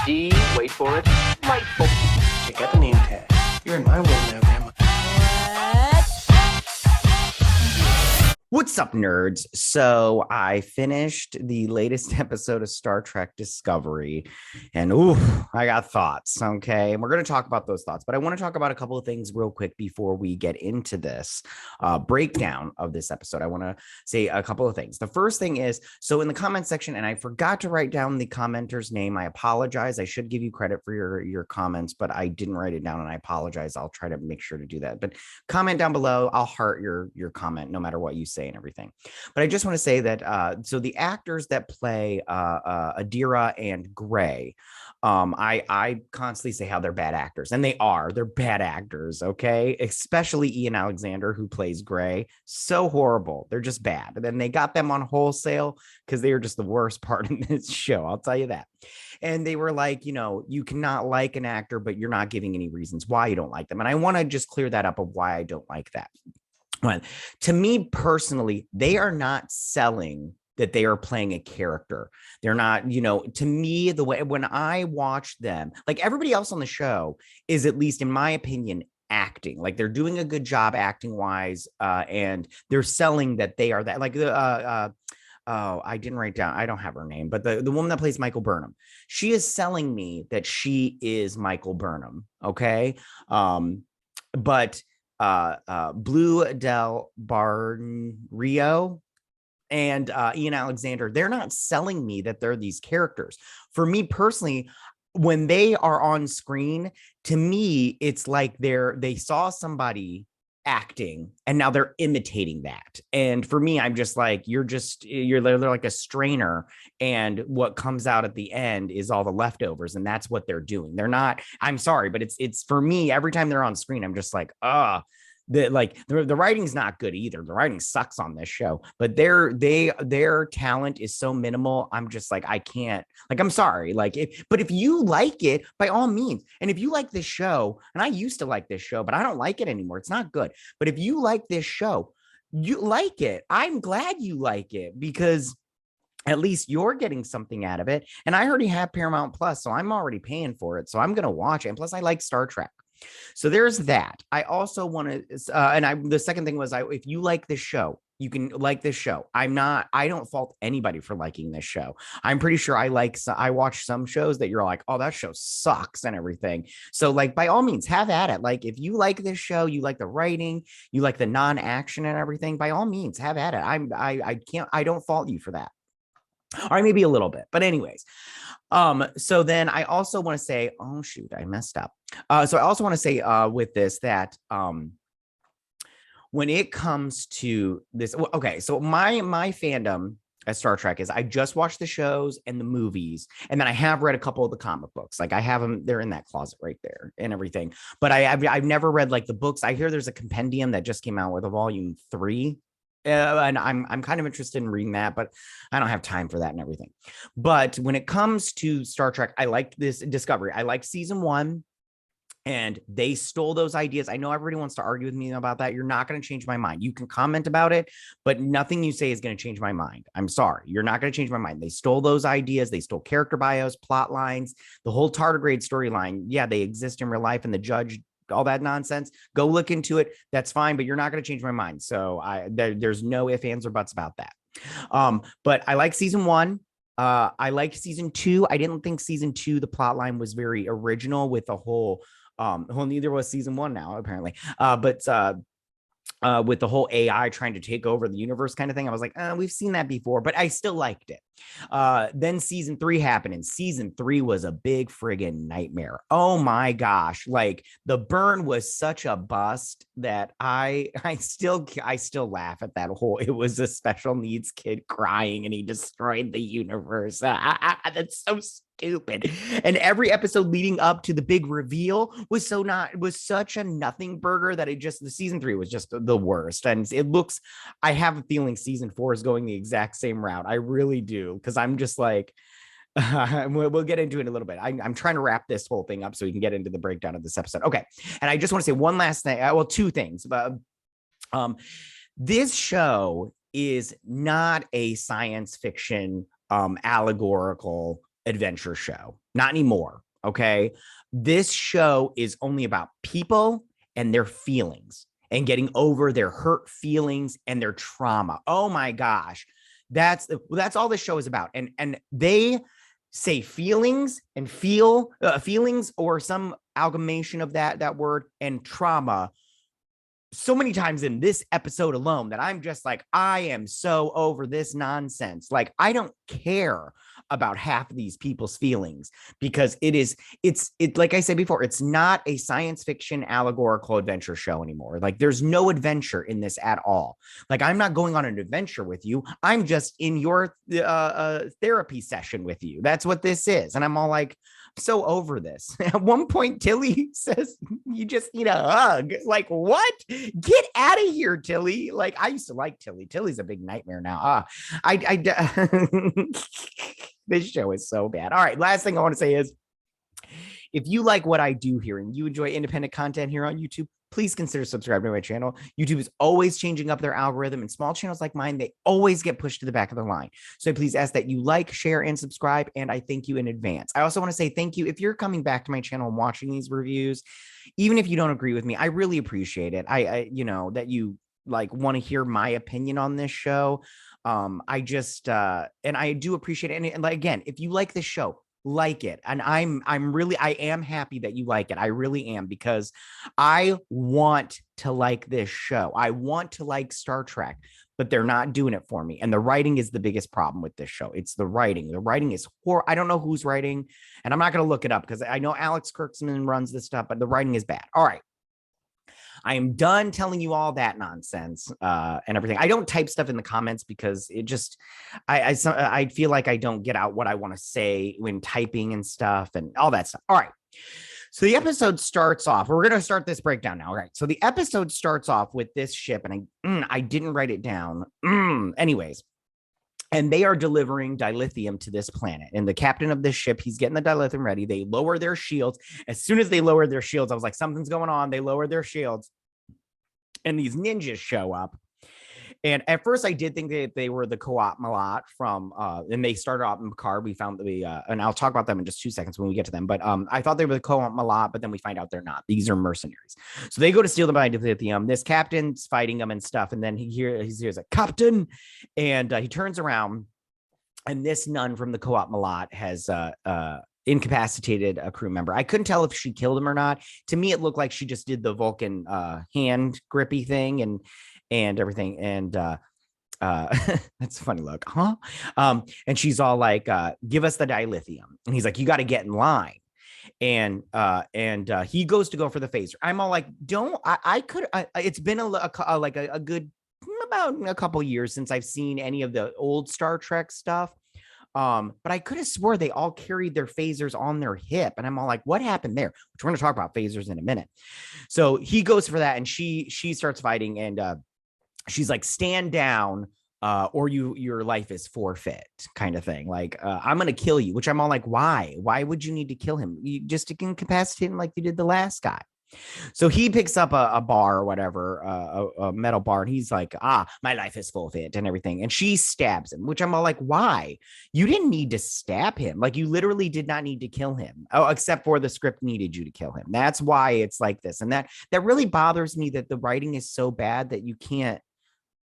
D, wait for it, delightful. Check out the name tag. You're in my world now, Grandma. What's up, nerds? So I finished the latest episode of Star Trek Discovery, and ooh, I got thoughts. Okay, and we're going to talk about those thoughts, but I want to talk about a couple of things real quick before we get into this breakdown of this episode. I want to say a couple of things. The first thing is, so in the comment section, and I forgot to write down the commenter's name. I apologize. I should give you credit for your comments, but I didn't write it down, and I apologize. I'll try to make sure to do that. But comment down below. I'll heart your comment no matter what you say and everything. But I just want to say that so the actors that play Adira and Gray, I constantly say how they're bad actors, and they're bad actors. Okay, especially Ian Alexander, who plays Gray, so horrible. They're just bad. And then they got them on wholesale because they are just the worst part in this show, I'll tell you that. And they were like, you cannot like an actor, but you're not giving any reasons why you don't like them. And I want to just clear that up of why I don't like that. Well, to me personally, they are not selling that they are playing a character. They're not, to me, the way when I watch them, like everybody else on the show is, at least in my opinion, acting. Like they're doing a good job acting wise, and they're selling that they are that. Like oh, I didn't write down, I don't have her name, but the woman that plays Michael Burnham, she is selling me that she is Michael Burnham. Okay. But Blue Del Barrio and Ian Alexander, they're not selling me that they're these characters. For me personally, when they are on screen, to me, it's like they saw somebody acting and now they're imitating that. And for me, I'm just like, they're like a strainer, and what comes out at the end is all the leftovers, and that's what they're doing. They're not, I'm sorry, but it's for me, every time they're on screen, I'm just like, the writing's not good either. The writing sucks on this show, but their talent is so minimal. I'm just like, I can't, like, I'm sorry. Like, if you like it, by all means. And if you like this show, and I used to like this show, but I don't like it anymore. It's not good. But if you like this show, you like it. I'm glad you like it, because at least you're getting something out of it. And I already have Paramount Plus, so I'm already paying for it. So I'm going to watch it. And plus I like Star Trek. So there's that. I also want to, the second thing was, if you like this show, you can like this show. I don't fault anybody for liking this show. I'm pretty sure I watch some shows that you're like, oh, that show sucks and everything. So like, by all means, have at it. Like, if you like this show, you like the writing, you like the non-action and everything, by all means, have at it. I don't fault you for that. Or maybe a little bit, but anyways. So then I also want to say, oh shoot, I messed up. So I also want to say with this that when it comes to this, okay, so my fandom at Star Trek is, I just watched the shows and the movies, and then I have read a couple of the comic books. Like I have them, they're in that closet right there and everything. But I've never read like the books. I hear there's a compendium that just came out with a volume 3. And I'm kind of interested in reading that, but I don't have time for that and everything. But when it comes to Star Trek, I liked this Discovery. I liked season 1, and they stole those ideas. I know everybody wants to argue with me about that. You're not going to change my mind. You can comment about it, but nothing you say is going to change my mind. I'm sorry. You're not going to change my mind. They stole those ideas. They stole character bios, plot lines, the whole tardigrade storyline. Yeah, they exist in real life, and the judge, all that nonsense. Go look into it. That's fine, but you're not going to change my mind. So there's no ifs, ands, or buts about that. But I like season 1. I liked season 2. I didn't think season 2, the plot line was very original with the whole, neither was season 1 now, apparently. But with the whole AI trying to take over the universe kind of thing, I was like, we've seen that before, but I still liked it. Then season 3 happened, and season 3 was a big friggin' nightmare. Oh my gosh. Like, the burn was such a bust that I still laugh at that whole, it was a special needs kid crying and he destroyed the universe. That's so stupid. And every episode leading up to the big reveal was such a nothing burger that the season 3 was just the worst. And I have a feeling season 4 is going the exact same route. I really do, because I'm just like, we'll get into it in a little bit. I'm trying to wrap this whole thing up so we can get into the breakdown of this episode. Okay. And I just want to say one last thing. Well, 2 things. But this show is not a science fiction allegorical adventure show. Not anymore. Okay. This show is only about people and their feelings and getting over their hurt feelings and their trauma. Oh my gosh. That's all this show is about. And they say feelings and feelings or some amalgamation of that word and trauma so many times in this episode alone that I'm just like, I am so over this nonsense. Like, I don't care about half of these people's feelings because it's like I said before, it's not a science fiction allegorical adventure show anymore. Like, there's no adventure in this at all. Like, I'm not going on an adventure with you. I'm just in your therapy session with you. That's what this is. And I'm all like, so over this. At one point, Tilly says, you just need a hug. Like, what? Get out of here, Tilly. Like, I used to like Tilly. Tilly's a big nightmare now. This show is so bad. All right, last thing I want to say is, if you like what I do here and you enjoy independent content here on YouTube, please consider subscribing to my channel. YouTube is always changing up their algorithm, and small channels like mine, they always get pushed to the back of the line. So please ask that you like, share, and subscribe, and I thank you in advance. I also want to say thank you if you're coming back to my channel and watching these reviews. Even if you don't agree with me, I really appreciate it. I you know, that you like want to hear my opinion on this show. I just and I do appreciate it. And like, again, if you like this show, like it. And I am happy that you like it. I really am, because I want to like this show. I want to like Star Trek, but they're not doing it for me. And the writing is the biggest problem with this show. It's the writing. The writing is horrible. I don't know who's writing, and I'm not going to look it up because I know Alex Kurtzman runs this stuff, but the writing is bad. All right. I am done telling you all that nonsense and everything. I don't type stuff in the comments because it just, I feel like I don't get out what I want to say when typing and stuff and all that stuff. All right. So the episode starts off. We're going to start this breakdown now. All right. So the episode starts off with this ship, and I didn't write it down. Anyways. And they are delivering dilithium to this planet. And the captain of this ship, he's getting the dilithium ready. They lower their shields. As soon as they lowered their shields, I was like, something's going on. They lowered their shields. And these ninjas show up. And at first, I did think that they were the co-op Malat from, and they started off in Picard. We found and I'll talk about them in just 2 seconds when we get to them. But I thought they were the co-op Malat, but then we find out they're not. These are mercenaries. So they go to steal the dilithium. This captain's fighting them and stuff. And then he hears a captain, and he turns around, and this nun from the co-op Malat has incapacitated a crew member. I couldn't tell if she killed him or not. To me, it looked like she just did the Vulcan hand grippy thing and everything. And that's a funny look, huh? And she's all like, give us the dilithium. And he's like, you got to get in line. And he goes to go for the phaser. I'm all like, it's been a good about a couple years since I've seen any of the old Star Trek stuff. But I could have swore they all carried their phasers on their hip. And I'm all like, what happened there? Which we're going to talk about phasers in a minute. So he goes for that, and she starts fighting, and she's like, stand down, or your life is forfeit, kind of thing. Like, I'm going to kill you, which I'm all like, why? Why would you need to kill him? You just incapacitate him like you did the last guy. So he picks up a bar or whatever, a metal bar, and he's like, my life is forfeit and everything. And she stabs him, which I'm all like, why? You didn't need to stab him. Like, you literally did not need to kill him. Oh, except for the script needed you to kill him. That's why it's like this. And that really bothers me, that the writing is so bad that you can't.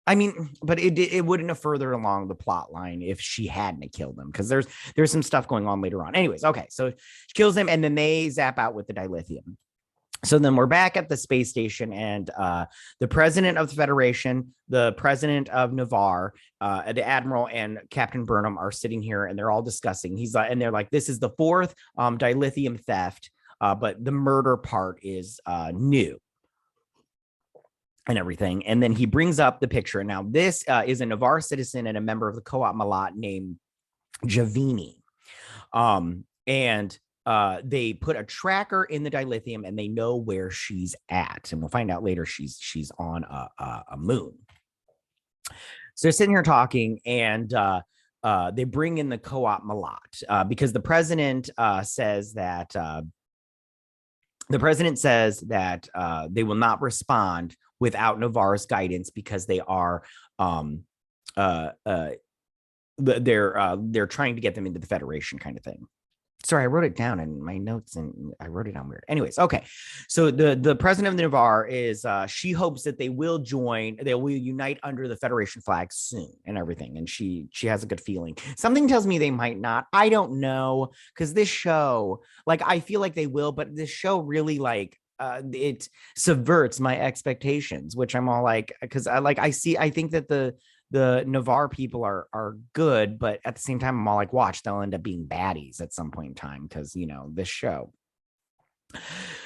I mean, but it wouldn't have furthered along the plot line if she hadn't killed him, because there's some stuff going on later on. Anyways, okay, so she kills him, and then they zap out with the dilithium. So then we're back at the space station, and the president of the Federation, the president of Navarre, the admiral, and Captain Burnham are sitting here, and they're all discussing. And they're like, this is the fourth dilithium theft, but the murder part is new. And everything. And then he brings up the picture. Now, this is a Navarre citizen and a member of the co-op Malat named Javini. And they put a tracker in the dilithium, and they know where she's at. And we'll find out later she's on a moon. So they're sitting here talking, and they bring in the co-op Malat because the president says that they will not respond without Navarre's guidance, because they are they're trying to get them into the Federation kind of thing. Sorry, I wrote it down in my notes and I wrote it down weird. Anyways, okay. So the president of Navarre is she hopes that they will unite under the Federation flag soon and everything. And she has a good feeling. Something tells me they might not. I don't know, because this show, like, I feel like they will, but this show really like it subverts my expectations, which I'm all like, because I think that the Navarre people are good, but at the same time, I'm all like, watch, they'll end up being baddies at some point in time, because this show.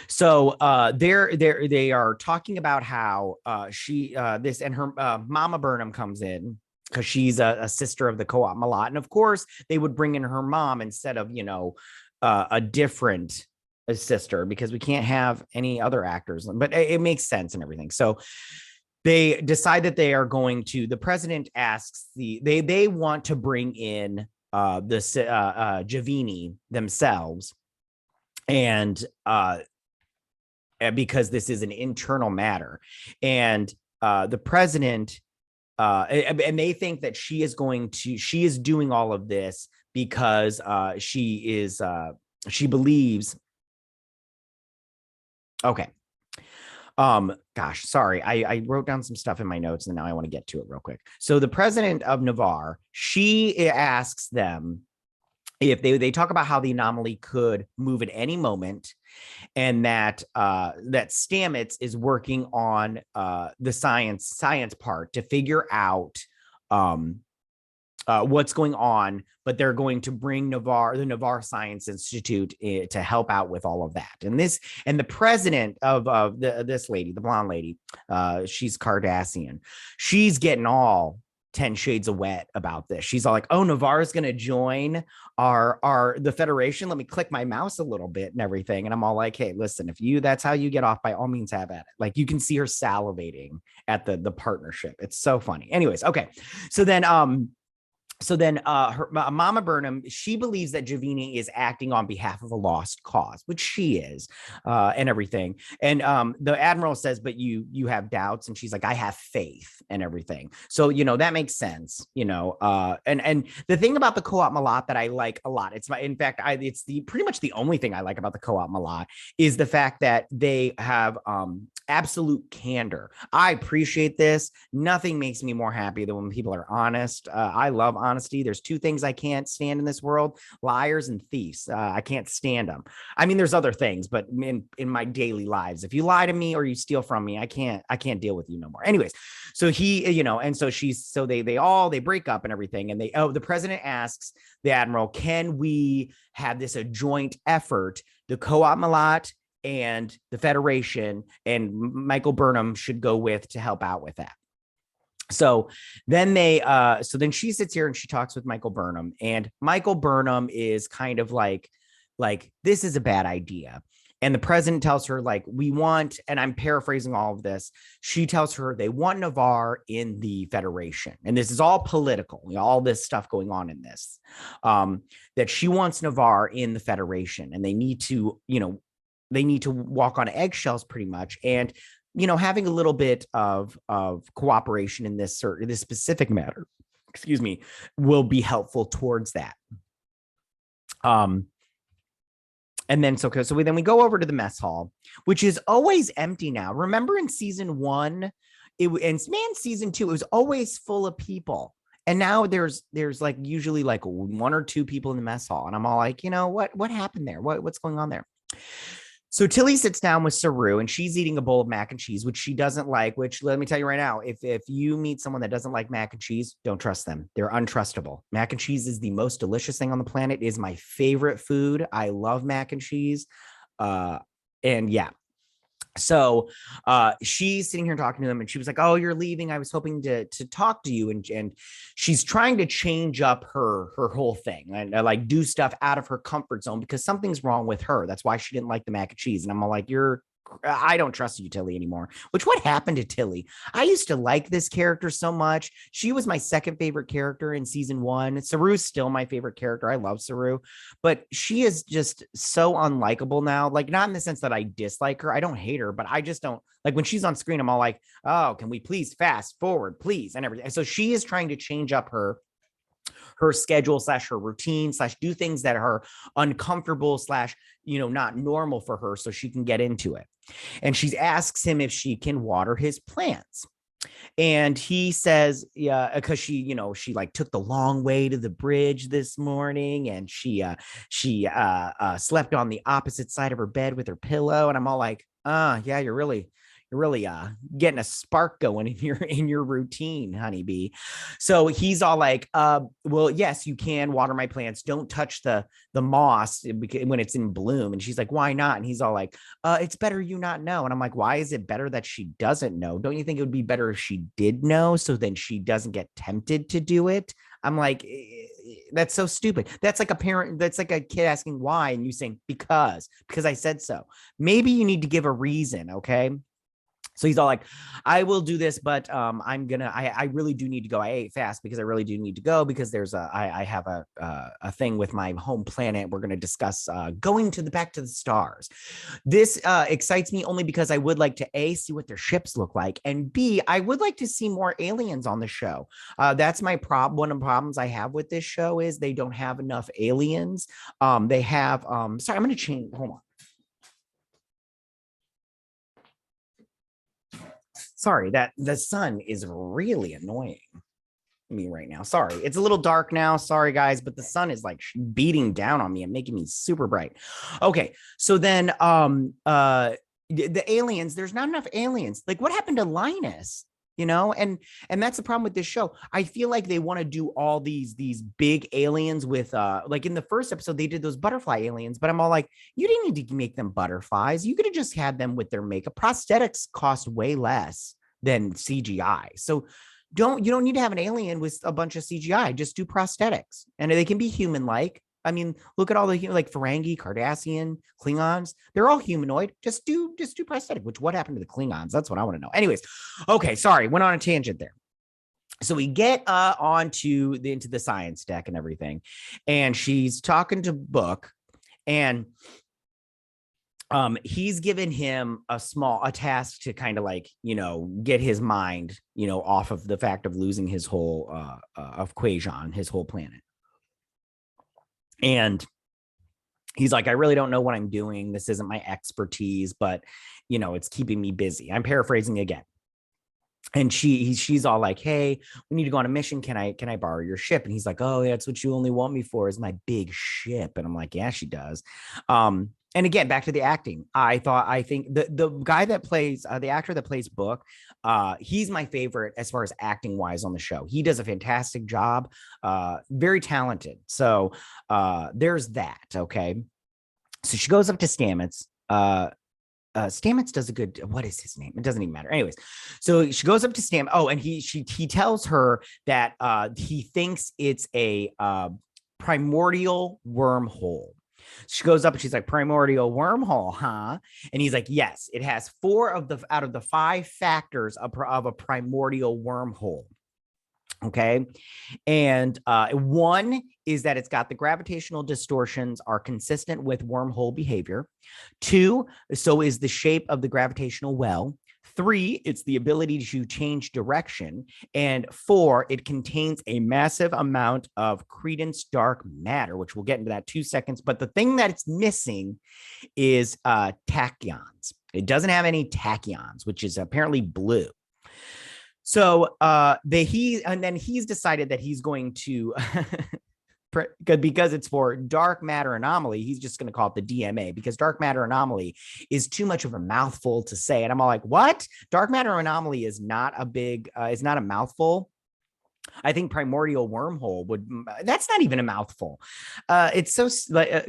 So they are talking about how this and her Mama Burnham comes in, because she's a sister of the co-op Malat, and of course they would bring in her mom instead of a different sister, because we can't have any other actors, but it makes sense and everything. So they decide that they are going to, the president asks they want to bring in Giovini themselves, and because this is an internal matter, and the president and they think that she is doing all of this because she believes. Okay. Gosh, sorry. I wrote down some stuff in my notes and now I want to get to it real quick. So the president of Navarre, she asks them if they talk about how the anomaly could move at any moment, and that Stamets is working on the science part to figure out what's going on, but they're going to bring the Navarre Science Institute to help out with all of that. And the president of this lady, the blonde lady, she's Cardassian. She's getting all 10 shades of wet about this. She's all like, oh, Navarre's going to join the Federation. Let me click my mouse a little bit and everything. And I'm all like, hey, listen, that's how you get off, by all means have at it. Like, you can see her salivating at the partnership. It's so funny. Anyways. Okay. So then, her Mama Burnham, she believes that Giovini is acting on behalf of a lost cause, which she is, and everything. And the admiral says, but you have doubts, and she's like, I have faith and everything. So that makes sense. And the thing about the co-op Malat that I like a lot, it's pretty much the only thing I like about the co-op Malat is the fact that they have absolute candor. I appreciate this. Nothing makes me more happy than when people are honest. I love honesty. There's two things I can't stand in this world: liars and thieves. I can't stand them. I mean, there's other things, but in my daily lives, if you lie to me or you steal from me, I can't deal with you no more. Anyways, so and so they break up and everything. And the president asks the admiral, can we have this a joint effort? The co-op Malat and the Federation, and Michael Burnham should go with to help out with that. So then then she sits here and she talks with Michael Burnham, and Michael Burnham is kind of like, this is a bad idea. And the president tells her, like, we want, and I'm paraphrasing all of this, she tells her they want Navarre in the Federation. And this is all political, all this stuff going on in this, that she wants Navarre in the Federation, and they need to walk on eggshells pretty much. And, having a little bit of cooperation in this specific matter, will be helpful towards that. And then, then we go over to the mess hall, which is always empty now. Remember in season 1, season 2, it was always full of people. And now there's like usually like 1 or 2 people in the mess hall. And I'm all like, what happened there? What's going on there? So Tilly sits down with Saroo, and she's eating a bowl of mac and cheese, which she doesn't like, which, let me tell you right now, if you meet someone that doesn't like mac and cheese, don't trust them. They're untrustable. Mac and cheese is the most delicious thing on the planet. It is my favorite food. I love mac and cheese. And yeah. So she's sitting here talking to them, and she was like, oh, you're leaving. I was hoping to talk to you. And she's trying to change up her whole thing and like do stuff out of her comfort zone because something's wrong with her. That's why she didn't like the mac and cheese. And I'm all like, I don't trust you, Tilly, anymore. Which, what happened to Tilly? I used to like this character so much. She was my second favorite character in season 1. Saroo's still my favorite character. I love Saroo, but she is just so unlikable now. Like, not in the sense that I dislike her. I don't hate her, but I just don't like when she's on screen. I'm all like, oh, can we please fast forward, please, and everything. So she is trying to change up her her schedule / her routine / do things that are uncomfortable / not normal for her so she can get into it. And she asks him if she can water his plants. And he says, yeah, because she like took the long way to the bridge this morning, and she slept on the opposite side of her bed with her pillow. And I'm all like, yeah, you're really getting a spark going in your routine, honeybee. So he's all like, well, yes, you can water my plants. Don't touch the moss when it's in bloom. And she's like, why not? And he's all like, it's better you not know. And I'm like, why is it better that she doesn't know? Don't you think it would be better if she did know, so then she doesn't get tempted to do it? I'm like, that's so stupid. That's like a parent. That's like a kid asking why, and you saying because I said so. Maybe you need to give a reason. Okay. So he's all like, I will do this, but I really do need to go. I ate fast because I really do need to go, because I have a thing with my home planet. We're going to discuss going back to the stars. This excites me only because I would like to A, see what their ships look like, and B, I would like to see more aliens on the show. That's my problem. One of the problems I have with this show is they don't have enough aliens. They have, sorry, I'm going to change. Hold on. Sorry, that the sun is really annoying me right now. Sorry, it's a little dark now. Sorry, guys, but the sun is like beating down on me and making me super bright. Okay, so then the aliens, there's not enough aliens. Like, what happened to Linus? And that's the problem with this show. I feel like they want to do all these big aliens with like in the first episode they did those butterfly aliens, but I'm all like, you didn't need to make them butterflies. You could have just had them with their makeup. Prosthetics cost way less than CGI. So you don't need to have an alien with a bunch of CGI. Just do prosthetics, and they can be human-like. I mean, look at all the like Ferengi, Cardassian, Klingons. They're all humanoid. Just do prosthetic. What happened to the Klingons? That's what I want to know. Anyways, okay, sorry, went on a tangent there. So we get into the science deck and everything, and she's talking to Book, and he's given him a task to kind of like, get his mind, off of the fact of losing his whole of Quajon, his whole planet. And he's like, I really don't know what I'm doing. This isn't my expertise, but it's keeping me busy. I'm paraphrasing again. And she's all like, hey, we need to go on a mission. Can I borrow your ship? And he's like, oh, yeah, that's what you only want me for, is my big ship. And I'm like, yeah, she does. And again, back to the acting. I think the guy that plays the actor that plays Book, he's my favorite as far as acting wise on the show. He does a fantastic job, very talented. So there's that. Okay. So she goes up to Stamets. Stamets does a good, what is his name? It doesn't even matter. Anyways, so she goes up to Stamets. Oh, and he tells her that he thinks it's a primordial wormhole. She goes up and she's like, primordial wormhole, huh? And he's like, yes, it has 4 out of the 5 factors of a primordial wormhole. Okay. And 1 is that it's got the gravitational distortions are consistent with wormhole behavior. 2, so is the shape of the gravitational well. 3, it's the ability to change direction. And 4, it contains a massive amount of credence dark matter, which we'll get into that 2 seconds. But the thing that it's missing is tachyons. It doesn't have any tachyons, which is apparently blue. So he's decided that he's going to because it's for dark matter anomaly, he's just going to call it the DMA, because dark matter anomaly is too much of a mouthful to say. And I'm all like, what? Dark matter anomaly is not a mouthful. I think primordial wormhole that's not even a mouthful. It's so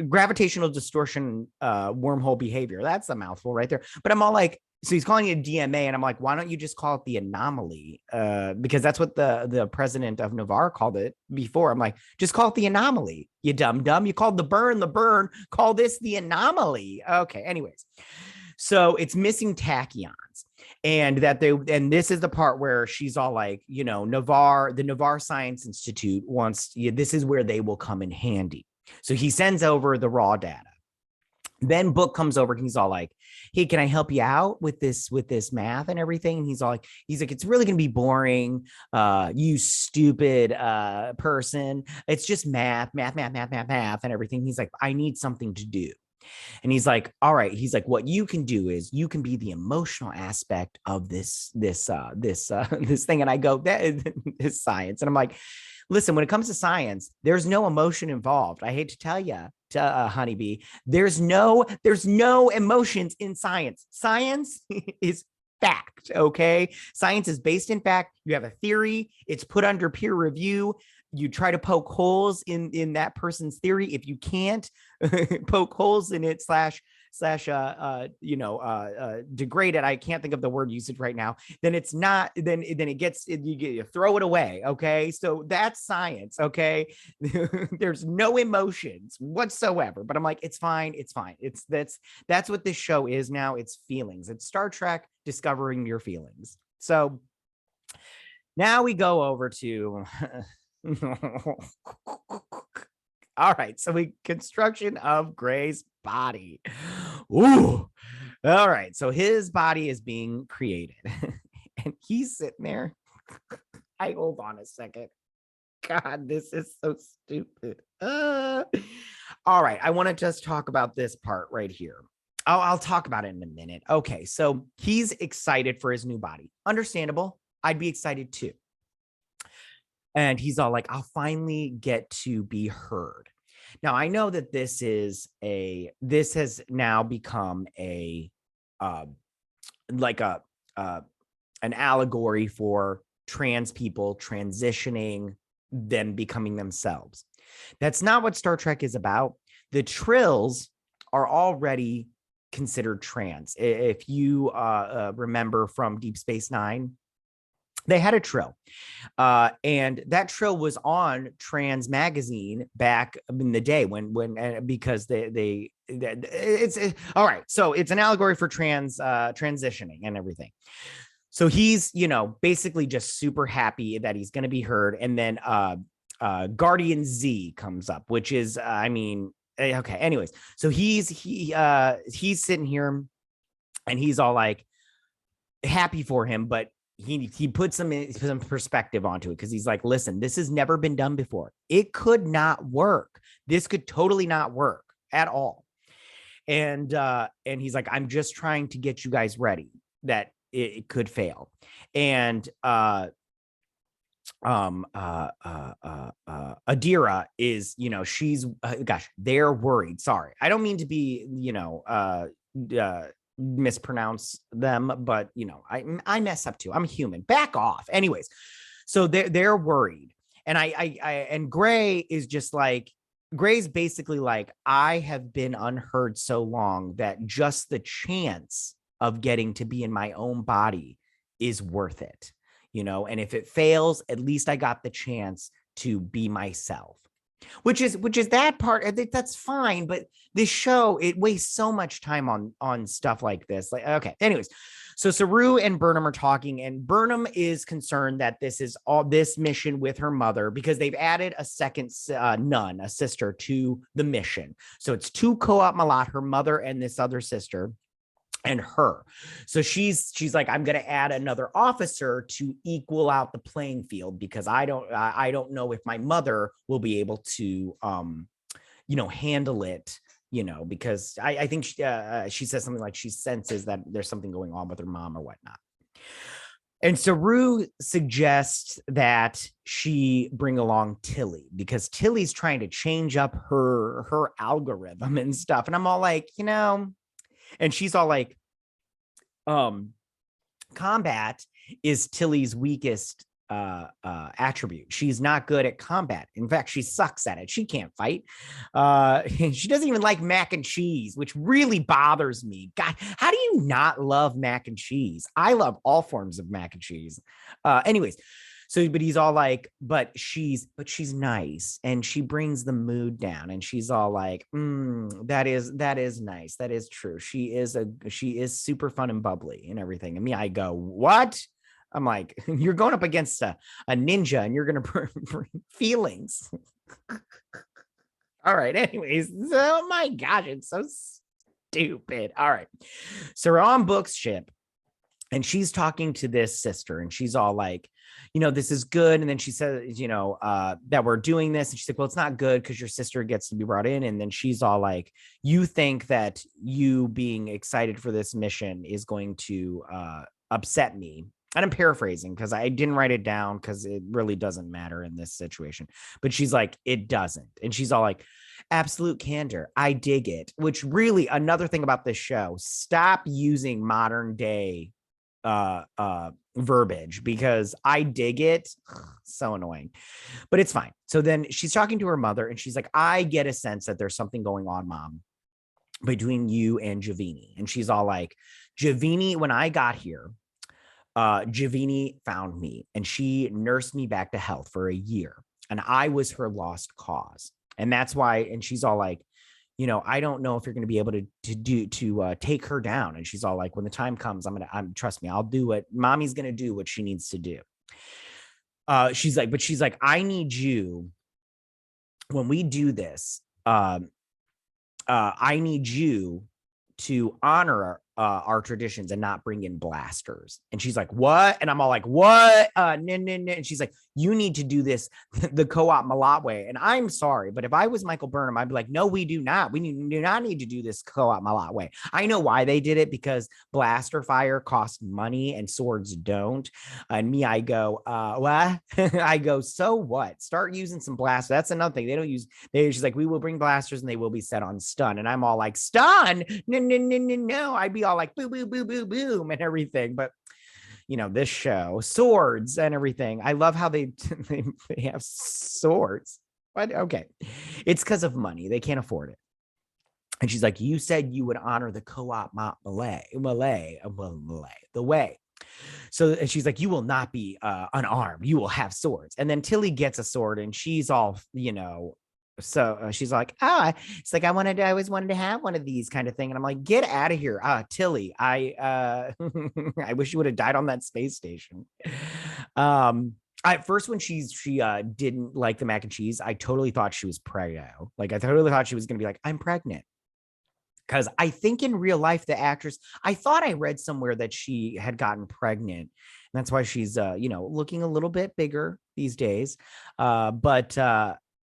gravitational distortion wormhole behavior. That's a mouthful right there. But I'm all like, so he's calling it DMA, and I'm like, why don't you just call it the anomaly? Because that's what the president of Navarre called it before. I'm like, just call it the anomaly, you dumb. You called the burn, call this the anomaly. Okay, anyways. So it's missing tachyons. And this is the part where she's all like, the Navarre Science Institute wants, this is where they will come in handy. So he sends over the raw data. Then Book comes over and he's all like, hey, can I help you out with this math and everything? And he's like, it's really gonna be boring, you stupid person. It's just math and everything. He's like, I need something to do. And he's like, all right. He's like, what you can do is you can be the emotional aspect of this thing. And I go, that is science. And I'm like, listen, when it comes to science, there's no emotion involved. I hate to tell you, honeybee, there's no emotions in science. Science is fact. Okay. Science is based in fact. You have a theory. It's put under peer review. You try to poke holes in that person's theory. If you can't poke holes in it degrade it, I can't think of the word usage right now, then it's not, then it gets, you throw it away. Okay. So that's science. Okay. There's no emotions whatsoever, but I'm like, it's fine. That's what this show is now. It's feelings. It's Star Trek discovering your feelings. So now we go over to all right, so construction of Gray's body. Ooh. All right, so his body is being created and he's sitting there. Hold on a second. God, this is so stupid. All right, I want to just talk about this part right here. I'll talk about it in a minute. Okay, so he's excited for his new body. Understandable. I'd be excited too. And he's all like, I'll finally get to be heard. Now, I know that this has now become an allegory for trans people transitioning, them becoming themselves. That's not what Star Trek is about. The Trills are already considered trans. If you remember from Deep Space Nine, they had a trill, and that trill was on Trans magazine back in the day because it's all right. So it's an allegory for transitioning and everything. So he's, basically just super happy that he's going to be heard. And then Guardian Z comes up, which is, okay. Anyways, so he's sitting here and he's all like happy for him, but he puts some perspective onto it because he's like, listen, this has never been done before. It could not work. This could totally not work at all. And he's like, I'm just trying to get you guys ready that it could fail. And Adira is, she's they're worried. Sorry, I don't mean to be, mispronounce them, but I mess up too. I'm human. Back off. Anyways, so they're worried, and and Gray is just like, Gray's basically like, I have been unheard so long that just the chance of getting to be in my own body is worth it, and if it fails, at least I got the chance to be myself. Which is that part. I think that's fine, but this show, it wastes so much time on stuff like this. Like, okay, anyways, so Saroo and Burnham are talking, and Burnham is concerned that this is all this mission with her mother because they've added a second nun, a sister, to the mission. So it's two co-op Malat, her mother and this other sister, and her. So she's like, I'm going to add another officer to equal out the playing field because I don't know if my mother will be able to, handle it, because I think she says something like she senses that there's something going on with her mom or whatnot. And Saroo suggests that she bring along Tilly because Tilly's trying to change up her algorithm and stuff. And I'm all like, and she's all like, combat is Tilly's weakest attribute. She's not good at combat. In fact, she sucks at it. She can't fight. She doesn't even like mac and cheese, which really bothers me. God, how do you not love mac and cheese? I love all forms of mac and cheese. Anyways, so, but he's all like, but she's nice and she brings the mood down, and she's all like, that is nice. That is true. She is super fun and bubbly and everything. And me, I go, what? I'm like, you're going up against a ninja and you're going to bring feelings. All right. Anyways, oh my gosh, it's so Stupid. All right. So we're on Book's ship and she's talking to this sister and she's all like, this is good. And then she says, that we're doing this. And she's like, well, it's not good because your sister gets to be brought in. And then she's all like, you think that you being excited for this mission is going to upset me. And I'm paraphrasing because I didn't write it down because it really doesn't matter in this situation. But she's like, it doesn't. And she's all like, absolute candor. I dig it. Which really, another thing about this show, stop using modern day verbiage because I dig it. So annoying, but it's fine. So then she's talking to her mother and she's like, I get a sense that there's something going on, Mom, between you and Javini. And she's all like, Javini, when I got here, Javini found me and she nursed me back to health for a year and I was her lost cause. And that's why, and she's all like, I don't know if you're going to be able to take her down. And she's all like, when the time comes, trust me, I'll do what Mommy's going to do what she needs to do. She's like, I need you when we do this. I need you to honor our traditions and not bring in blasters. And she's like, what? And I'm all like, what? And she's like, you need to do this the co-op Malat way. And I'm sorry, but if I was Michael Burnham, I'd be like, no, we do not. We do not need to do this co-op Malat way. I know why they did it, because blaster fire costs money and swords don't. And me, I go, what? I go, so what? Start using some blasters. That's another thing. She's like, we will bring blasters and they will be set on stun. And I'm all like, stun? No. I'd be all like, boom, boom, boom, boom, boom, and everything. But this show, swords and everything. I love how they have swords. But okay, it's because of money. They can't afford it. And she's like, you said you would honor the co-op Malay, the way. So and she's like, you will not be unarmed. You will have swords. And then Tilly gets a sword and she's all, so she's like, it's like, I always wanted to have one of these kind of thing. And I'm like, get out of here. Tilly, I wish you would have died on that space station. At first, when she didn't like the mac and cheese, I totally thought she was pregnant. Like, I totally thought she was going to be like, I'm pregnant. Because I think in real life, the actress, I thought I read somewhere that she had gotten pregnant. And that's why she's, looking a little bit bigger these days.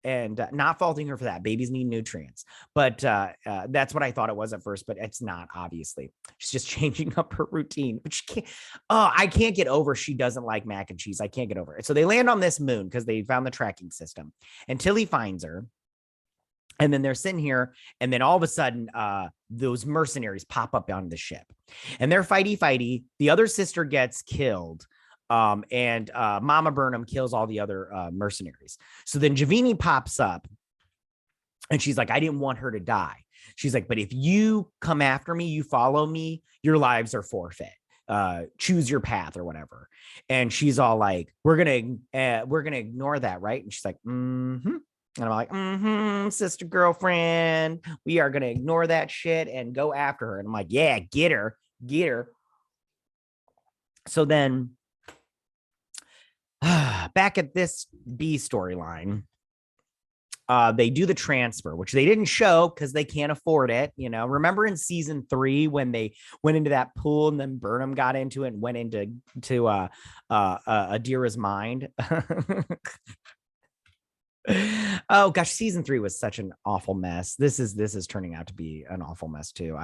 And not faulting her for that. Babies need nutrients, but that's what I thought it was at first, but it's not, obviously. She's just changing up her routine, which I can't get over. She doesn't like mac and cheese. I can't get over it. So they land on this moon because they found the tracking system and Tilly finds her. And then they're sitting here. And then all of a sudden, those mercenaries pop up on the ship and they're fighty. The other sister gets killed. And Mama Burnham kills all the other mercenaries. So then Javini pops up and she's like, I didn't want her to die. She's like, but if you come after me, you follow me, your lives are forfeit. Choose your path or whatever. And she's all like, we're going to ignore that. Right. And she's like, mm-hmm. And I'm like, sister girlfriend, we are going to ignore that shit and go after her. And I'm like, yeah, get her. So then back at this B storyline, they do the transfer, which they didn't show because they can't afford it. Remember in season 3 when they went into that pool and then Burnham got into it and went into Adira's mind. Oh gosh, season 3 was such an awful mess. This is turning out to be an awful mess too.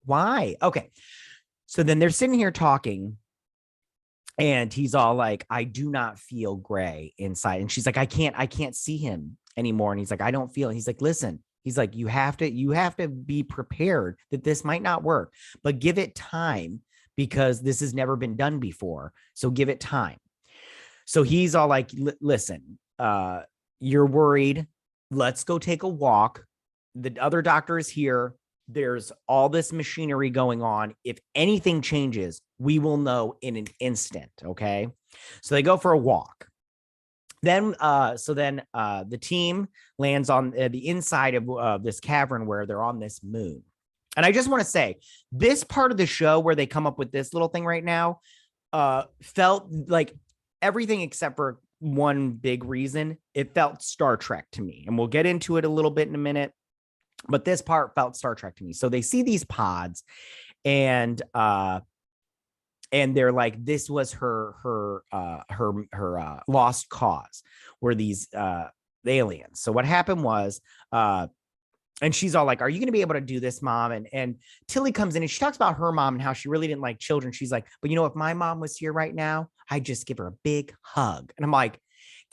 Why? Okay, so then they're sitting here talking. And he's all like, I do not feel gray inside. And she's like, I can't see him anymore. And he's like, I don't feel it. He's like, listen, he's like, you have to be prepared that this might not work, but give it time because this has never been done before. So give it time. So he's all like, listen, you're worried. Let's go take a walk. The other doctor is here. There's all this machinery going on. If anything changes, we will know in an instant. Okay. So they go for a walk. Then, the team lands on the inside of this cavern where they're on this moon. And I just want to say this part of the show where they come up with this little thing right now, felt like everything except for one big reason. It felt Star Trek to me. And we'll get into it a little bit in a minute. But this part felt Star Trek to me. So they see these pods, and they're like, this was her lost cause, were these aliens. So what happened was, and she's all like, are you going to be able to do this, mom? And Tilly comes in and she talks about her mom and how she really didn't like children. She's like, but you know, if my mom was here right now, I'd just give her a big hug. And I'm like,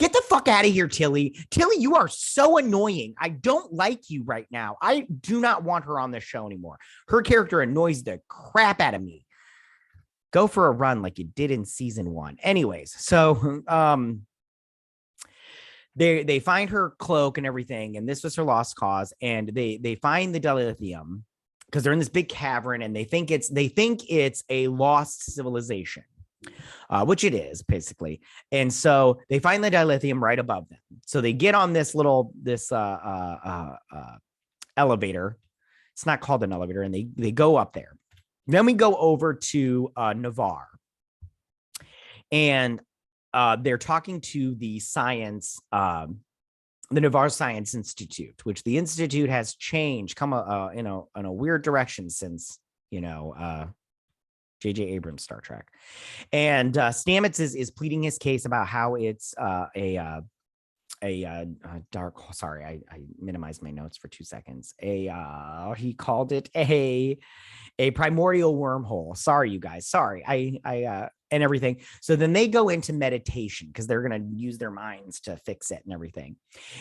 get the fuck out of here, Tilly. Tilly, you are so annoying. I don't like you right now. I do not want her on this show anymore. Her character annoys the crap out of me. Go for a run like you did in season 1. Anyways, so they find her cloak and everything, and this was her lost cause, and they find the dilithium because they're in this big cavern, and they think it's a lost civilization, which it is basically. And so they find the dilithium right above them. So they get on this elevator. It's not called an elevator, and they go up there. Then we go over to Navarre, and they're talking to the Navarre Science Institute, which the institute has changed, come in a weird direction since J.J. Abrams' Star Trek. And Stamets is pleading his case about how it's a dark. Sorry, I minimized my notes for 2 seconds. He called it a primordial wormhole. Sorry, you guys. Sorry, I and everything. So then they go into meditation because they're gonna use their minds to fix it and everything.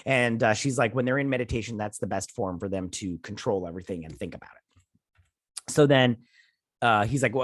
And she's like, when they're in meditation, that's the best form for them to control everything and think about it. So then he's like,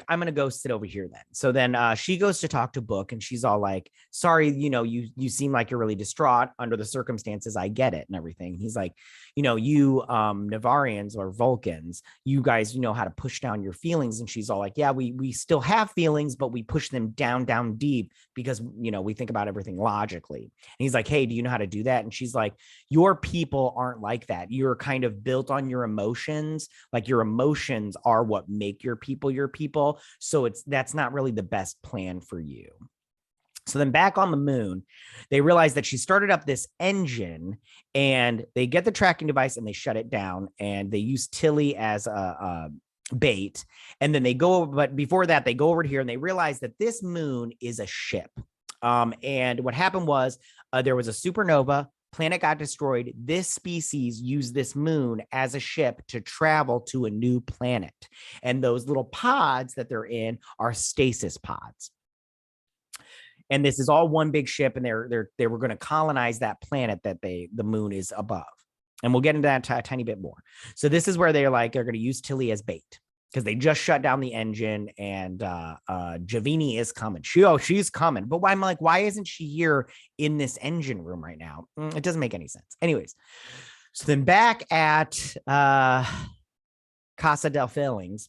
I'm gonna go sit over here then. So then she goes to talk to Book, and she's all like, sorry, you seem like you're really distraught under the circumstances. I get it and everything. He's like, you Navarrians or Vulcans, you guys know how to push down your feelings. And she's all like, yeah, we still have feelings, but we push them down deep because we think about everything logically. And he's like, hey, do you know how to do that? And she's like, your people aren't like that. You're kind of built on your emotions. Like your emotions are what make your people. So that's not really the best plan for you. So then back on the moon, they realize that she started up this engine, and they get the tracking device and they shut it down, and they use Tilly as a bait. And then they go, but before that, they go over here and they realize that this moon is a ship. And what happened was there was a supernova. Planet got destroyed. This species used this moon as a ship to travel to a new planet. And those little pods that they're in are stasis pods. And this is all one big ship, and they were going to colonize that planet that the moon is above. And we'll get into that a tiny bit more. So this is where they're going to use Tilly as bait because they just shut down the engine, and Javini is coming. She's coming. But I'm like, why isn't she here in this engine room right now? It doesn't make any sense. Anyways, so then back at Casa del Failings,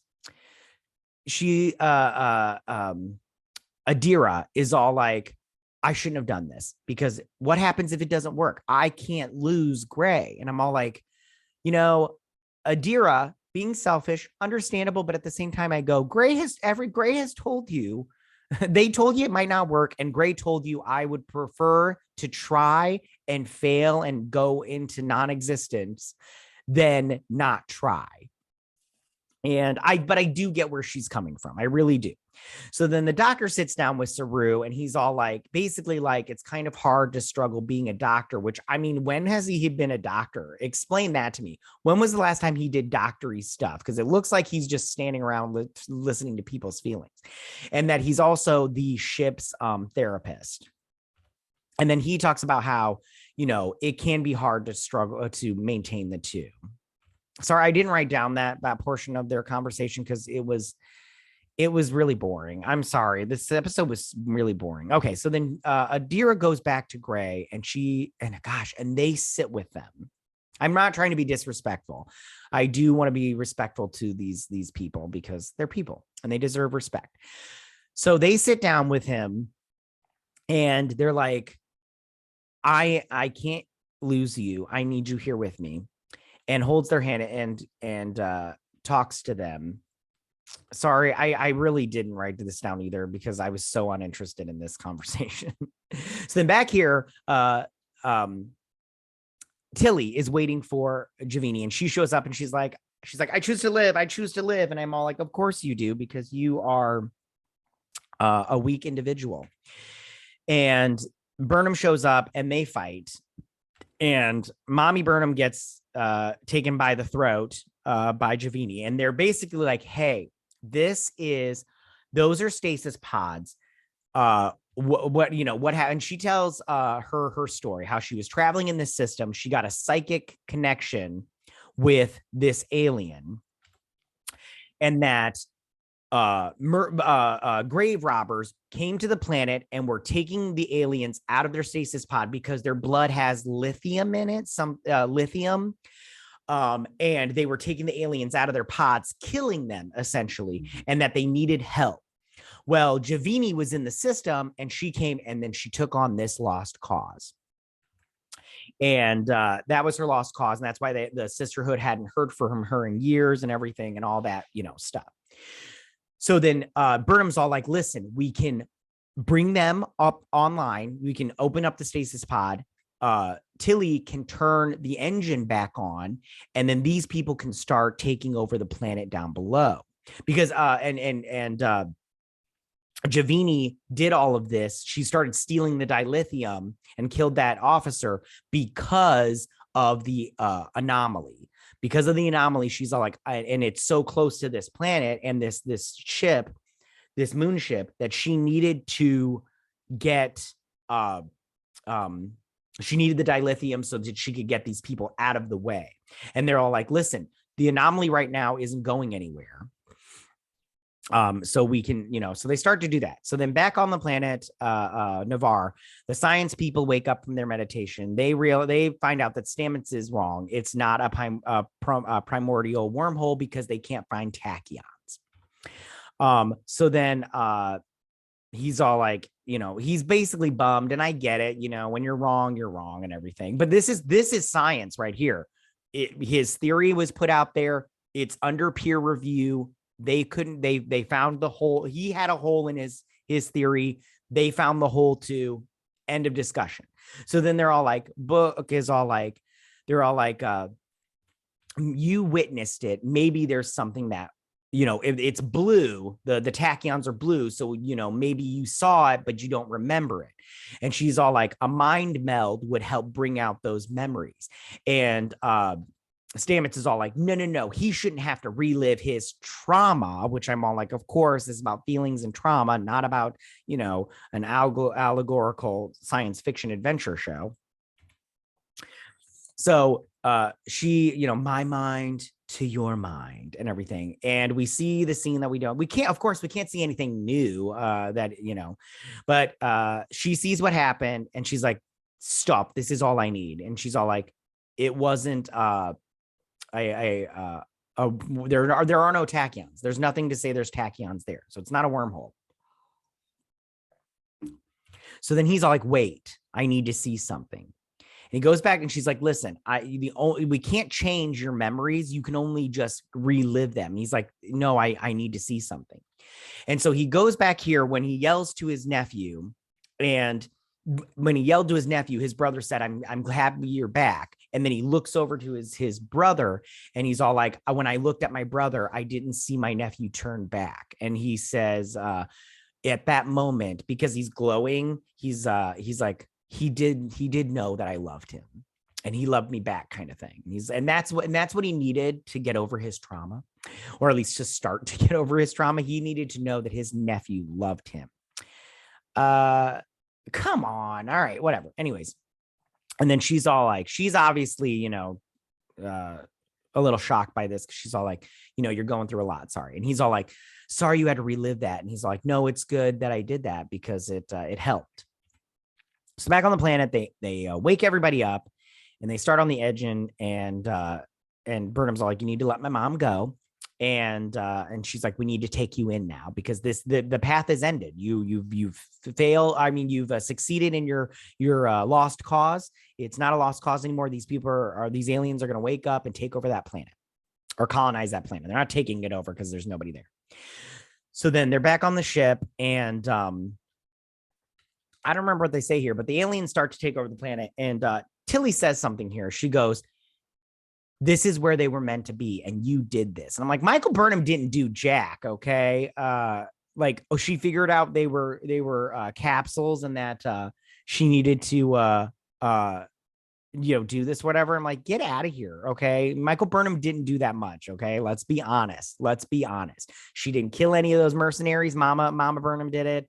Adira is all like, I shouldn't have done this because what happens if it doesn't work? I can't lose Gray. And I'm all like, Adira being selfish, understandable. But at the same time, I go, Gray has told you, they told you it might not work. And Gray told you I would prefer to try and fail and go into non-existence than not try. But I do get where she's coming from. I really do. So then the doctor sits down with Saroo, and he's all like, basically like, it's kind of hard to struggle being a doctor, which, I mean, when has he been a doctor? Explain that to me. When was the last time he did doctory stuff? Because it looks like he's just standing around listening to people's feelings, and that he's also the ship's therapist. And then he talks about how, it can be hard to struggle to maintain the two. Sorry, I didn't write down that portion of their conversation because it was really boring. I'm sorry. This episode was really boring. Okay, so then Adira goes back to Gray, and they sit with them. I'm not trying to be disrespectful. I do want to be respectful to these people because they're people and they deserve respect. So they sit down with him, and they're like, I can't lose you. I need you here with me. And holds their hand and talks to them. Sorry, I really didn't write this down either because I was so uninterested in this conversation. So then back here, Tilly is waiting for Javini, and she shows up and she's like, I choose to live. I choose to live. And I'm all like, of course you do, because you are a weak individual. And Burnham shows up and they fight. And Mommy Burnham gets taken by the throat by Javini. And they're basically like, hey, those are stasis pods. What happened? She tells her story, how she was traveling in this system. She got a psychic connection with this alien, and that grave robbers came to the planet and were taking the aliens out of their stasis pod because their blood has lithium in it, lithium. And they were taking the aliens out of their pods, killing them essentially, and that they needed help. Well, Javini was in the system, and she came, and then she took on this lost cause. And that was her lost cause. And that's why the sisterhood hadn't heard from her in years and everything and all that, stuff. So then Burnham's all like, listen, we can bring them up online. We can open up the stasis pod. Tilly can turn the engine back on, and then these people can start taking over the planet down below. Because Javini did all of this. She started stealing the dilithium and killed that officer because of the anomaly. Because of the anomaly, she's all like, and it's so close to this planet and this ship, this moon ship, that she needed to get she needed the dilithium so that she could get these people out of the way. And they're all like, listen, the anomaly right now isn't going anywhere. So we can, so they start to do that. So then back on the planet, Navarre, the science people wake up from their meditation. They find out that Stamets is wrong. It's not a primordial wormhole because they can't find tachyons. So then, he's all like, he's basically bummed, and I get it. When you're wrong and everything, but this is science right here. His theory was put out there. It's under peer review. They found the hole. He had a hole in his theory. They found the hole too. End of discussion. So then they're all like, you witnessed it. Maybe there's something that, if it's blue, the tachyons are blue. So, maybe you saw it, but you don't remember it. And she's all like, a mind meld would help bring out those memories. And, Stamets is all like, no, he shouldn't have to relive his trauma, which I'm all like, of course, it's about feelings and trauma, not about, an allegorical science fiction adventure show. So she, my mind to your mind and everything. And we see the scene that we can't see anything new but she sees what happened, and she's like, stop, this is all I need. And she's all like, it wasn't, there are no tachyons. There's nothing to say there's tachyons there. So it's not a wormhole. So then he's all like, wait, I need to see something. And he goes back, and she's like, listen, we can't change your memories. You can only just relive them. And he's like, no, I need to see something. And so he goes back here when he yells to his nephew, and when he yelled to his nephew, his brother said, I'm happy you're back. And then he looks over to his brother, and he's all like, when I looked at my brother, I didn't see my nephew turn back. And he says, at that moment, because he's glowing, he's like, he did know that I loved him, and he loved me back, kind of thing. And that's what he needed to get over his trauma, or at least to start to get over his trauma. He needed to know that his nephew loved him. Come on. All right, whatever. Anyways. And then she's all like, she's obviously, a little shocked by this. She's all like, you're going through a lot. Sorry. And he's all like, sorry you had to relive that. And he's like, no, it's good that I did that because it helped. So back on the planet, they wake everybody up, and they start on the edge, and Burnham's all like, you need to let my mom go. And she's like, we need to take you in now, because the path is ended. You've failed. I mean, you've succeeded in your lost cause. It's not a lost cause anymore. These people these aliens are going to wake up and take over that planet, or colonize that planet. They're not taking it over because there's nobody there. So then they're back on the ship, and I don't remember what they say here, but the aliens start to take over the planet, and Tilly says something here. She goes, this is where they were meant to be, and you did this. And I'm like, Michael Burnham didn't do jack, okay? She figured out they were capsules, and that she needed to do this, whatever. I'm like, get out of here, okay? Michael Burnham didn't do that much, okay? Let's be honest. She didn't kill any of those mercenaries. Mama Burnham did it.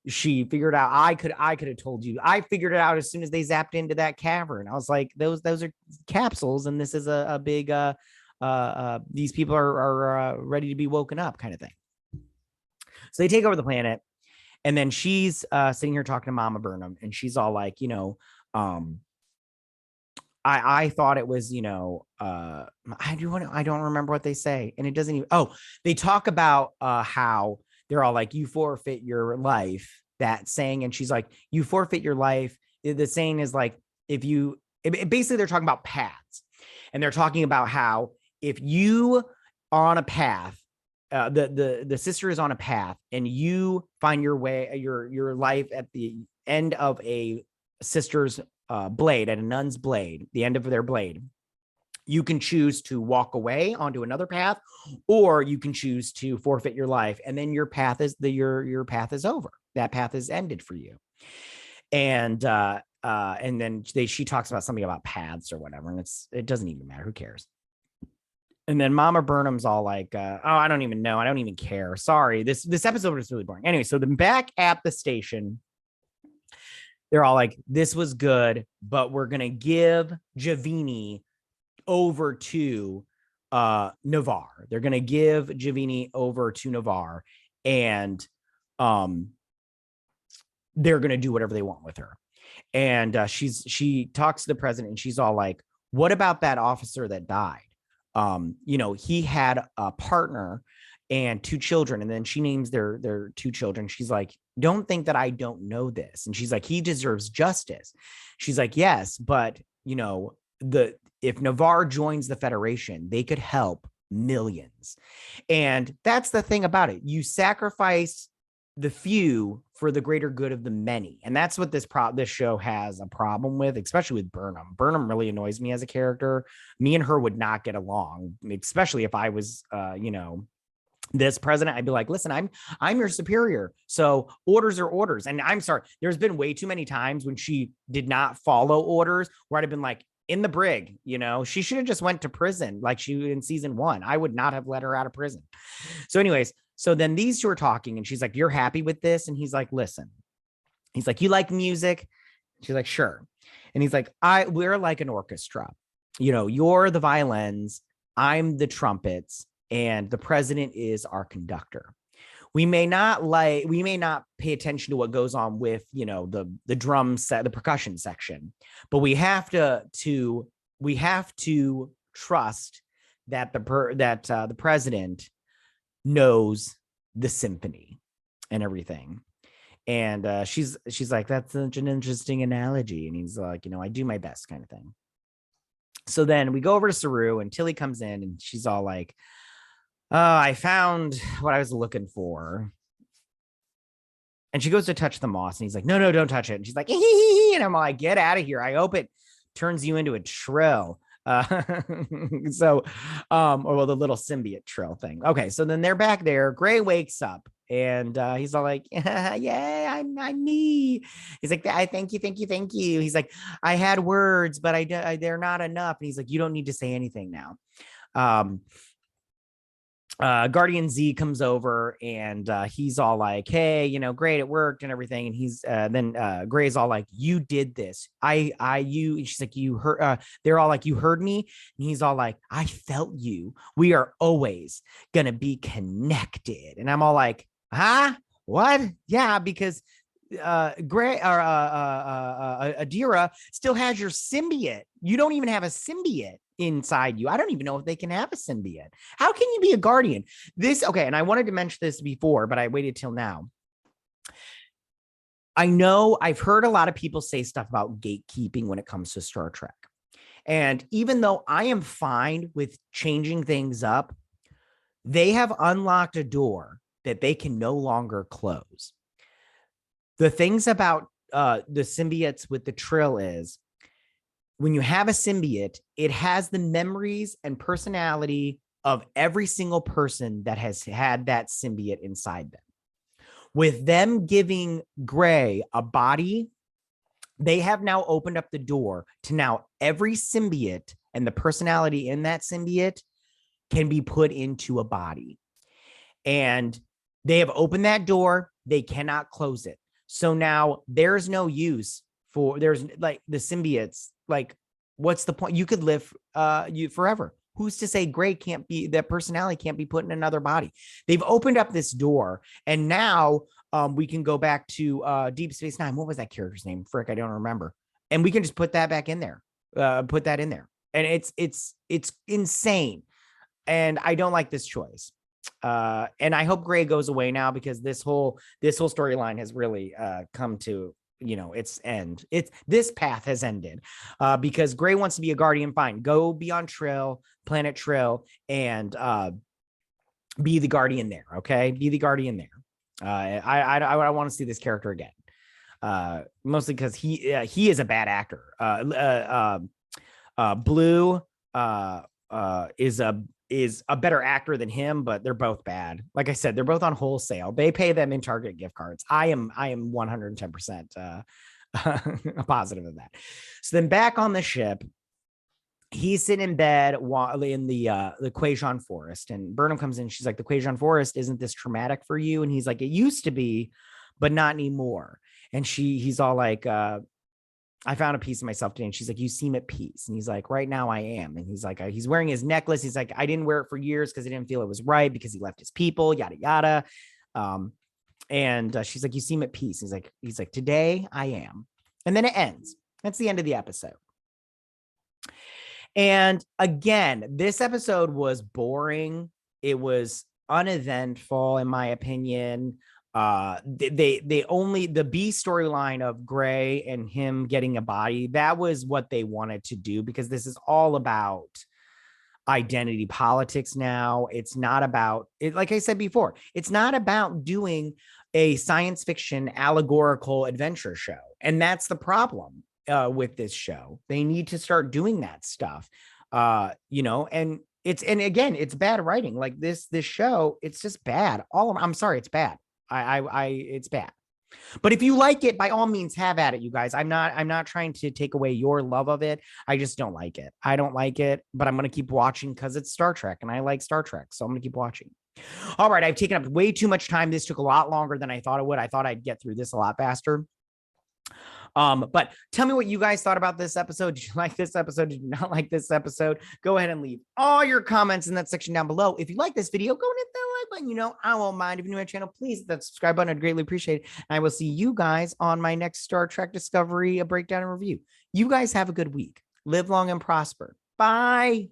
She figured out. I could have told you. I figured it out as soon as they zapped into that cavern. I was like, those are capsules, and this is a big these people are ready to be woken up, kind of thing. So they take over the planet, and then she's sitting here talking to Mama Burnham, and she's all like, I thought it was, I don't remember what they say. And it doesn't even, they talk about how they're all like, you forfeit your life, that saying. And she's like, you forfeit your life. The saying is like, basically they're talking about paths, and they're talking about how if you are on a path, the sister is on a path, and you find your way, your life at the end of a sister's blade, at a nun's blade, the end of their blade, you can choose to walk away onto another path, or you can choose to forfeit your life, and then your path is your path is over. That path is ended for you. And then she talks about something about paths or whatever, and it doesn't even matter. Who cares? And then Mama Burnham's all like, I don't even know. I don't even care. Sorry. This episode was really boring. Anyway, so then back at the station, they're all like, this was good, but we're going to give Javini over to Navarre. They're going to give Javini over to Navarre, and they're going to do whatever they want with her. And she talks to the president, and she's all like, what about that officer that died? He had a partner and 2 children, and then she names their 2 children. She's like, don't think that I don't know this. And she's like, he deserves justice. She's like, yes, but if Navarre joins the Federation, they could help millions. And that's the thing about it. You sacrifice the few for the greater good of the many. And that's what this show has a problem with, especially with Burnham. Burnham really annoys me as a character. Me and her would not get along, especially if I was, this president. I'd be like, listen, I'm your superior, so orders are orders. And I'm sorry, there's been way too many times when she did not follow orders where I'd have been like, in the brig, she should have just went to prison like she in season 1. I would not have let her out of prison. So anyways, so then these 2 are talking, and she's like, you're happy with this? And he's like, listen, he's like, you like music? She's like, sure. And he's like, we're like an orchestra, you're the violins, I'm the trumpets, and the president is our conductor. We may not pay attention to what goes on with, the drum set, the percussion section, but we have to trust that the president knows the symphony and everything. And she's like, that's such an interesting analogy. And he's like, I do my best, kind of thing. So then we go over to Saroo, and Tilly comes in, and she's all like, I found what I was looking for. And she goes to touch the moss, and he's like, no, don't touch it. And she's like, and I'm like, get out of here. I hope it turns you into a trill. Or the little symbiote trill thing. Okay, so then they're back there. Gray wakes up, and he's all like, yeah, I'm me. He's like, I thank you. He's like, I had words, but they're not enough. And he's like, you don't need to say anything now. Guardian Z comes over, and he's all like, hey, great, it worked and everything. And he's then Gray's all like, you did this. You. And she's like, you heard. They're all like, you heard me. And he's all like, I felt you. We are always gonna be connected. And I'm all like, huh? What? Yeah, because Gray or Adira still has your symbiote. You don't even have a symbiote inside you. I don't even know if they can have a symbiote. How can you be a guardian? Okay, and I wanted to mention this before, but I waited till now. I know I've heard a lot of people say stuff about gatekeeping when it comes to Star Trek. And even though I am fine with changing things up, they have unlocked a door that they can no longer close. The things about the symbiotes with the Trill is when you have a symbiote, it has the memories and personality of every single person that has had that symbiote inside them. With them giving Gray a body, they have now opened up the door to now every symbiote and the personality in that symbiote can be put into a body. And they have opened that door. They cannot close it. So now there's no use for, there's like the symbiotes, like, what's the point? You could live you forever. Who's to say Gray can't be, that personality can't be put in another body? They've opened up this door, and now we can go back to Deep Space Nine. What was that character's name? Frick, I don't remember. And we can just put that back in there. Put that in there. And it's insane. And I don't like this choice. And I hope Gray goes away now, because this whole storyline has really come to, you know, its end. This path has ended because Gray wants to be a Guardian. Fine, go be on planet Trill, and be the Guardian there. Okay, be the Guardian there. I want to see this character again, mostly because he is a bad actor. Blue is a better actor than him, but they're both bad. Like I said, they're both on wholesale. They pay them in Target gift cards. I am 110% positive of that. So then back on the ship, he's sitting in bed while in the Quajon Forest, and Burnham comes in. She's like, the Quajon Forest, isn't this traumatic for you? And he's like, it used to be, but not anymore. And he's all like, I found a piece of myself today. And she's like, you seem at peace. And he's like, right now I am. And he's like, he's wearing his necklace. He's like, I didn't wear it for years because I didn't feel it was right, because he left his people, yada, yada. And she's like, you seem at peace. He's like, today I am. And then it ends. That's the end of the episode. And again, this episode was boring. It was uneventful, in my opinion. They only, the B storyline of Gray and him getting a body, that was what they wanted to do, because this is all about identity politics now. It's not about it, like I said before, it's not about doing a science fiction allegorical adventure show. And that's the problem with this show. They need to start doing that stuff. You know, and again, it's bad writing. Like this show, it's just bad. I'm sorry, it's bad. It's bad. But if you like it, by all means, have at it, you guys. I'm not trying to take away your love of it. I just don't like it. I don't like it, but I'm going to keep watching because it's Star Trek and I like Star Trek. So I'm going to keep watching. All right. I've taken up way too much time. This took a lot longer than I thought it would. I thought I'd get through this a lot faster. But tell me what you guys thought about this episode. Did you like this episode? Did you not like this episode? Go ahead and leave all your comments in that section down below. If you like this video, go and hit that like button. You know, I won't mind. If you're new to my channel, please hit that subscribe button. I'd greatly appreciate it. And I will see you guys on my next Star Trek Discovery, a breakdown and review. You guys have a good week. Live long and prosper. Bye.